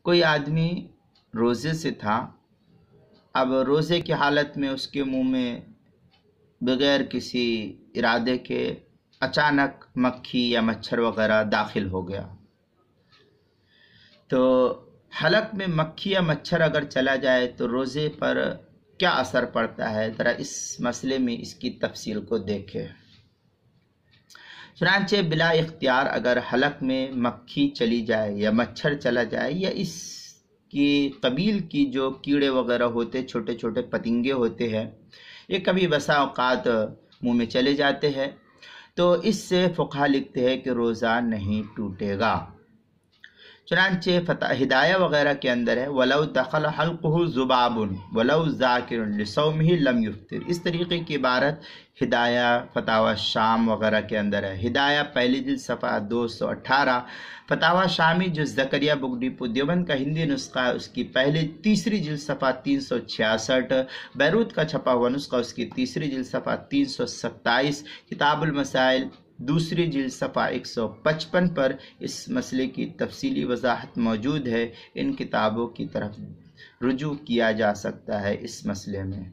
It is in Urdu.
کوئی آدمی روزے سے تھا، اب روزے کی حالت میں اس کے منہ میں بغیر کسی ارادے کے اچانک مکھی یا مچھر وغیرہ داخل ہو گیا۔ تو حلق میں مکھی یا مچھر اگر چلا جائے تو روزے پر کیا اثر پڑتا ہے، ذرا اس مسئلے میں اس کی تفصیل کو دیکھیں۔ چنانچہ بلا اختیار اگر حلق میں مکھی چلی جائے یا مچھر چلا جائے یا اس کی قبیل کی جو کیڑے وغیرہ ہوتے، چھوٹے چھوٹے پتنگے ہوتے ہیں، یہ کبھی بسا اوقات منہ میں چلے جاتے ہیں، تو اس سے فقہا لکھتے ہیں کہ روزہ نہیں ٹوٹے گا۔ چنانچہ ہدایہ وغیرہ کے اندر ہے وَلَوْ دَخَلَ حَلْقُهُ ذُبَابٌ وَلَوْ ذَاكِرٌ لِصَوْمِهِ لَمْ يُفْطِرْ، اس طریقے کی عبارت ہدایہ فتاوی شام وغیرہ کے اندر ہے۔ ہدایہ پہلی جلد صفحہ 218، فتاوی شامی جو زکریا بک ڈپو دیوبند کا ہندی نسخہ ہے اس کی تیسری جلد صفحہ 366، بیروت کا چھپا ہوا نسخہ اس کی تیسری جلد صفحہ 327، کتاب المسائل دوسری جلد صفحہ 155 پر اس مسئلے کی تفصیلی وضاحت موجود ہے۔ ان کتابوں کی طرف رجوع کیا جا سکتا ہے اس مسئلے میں۔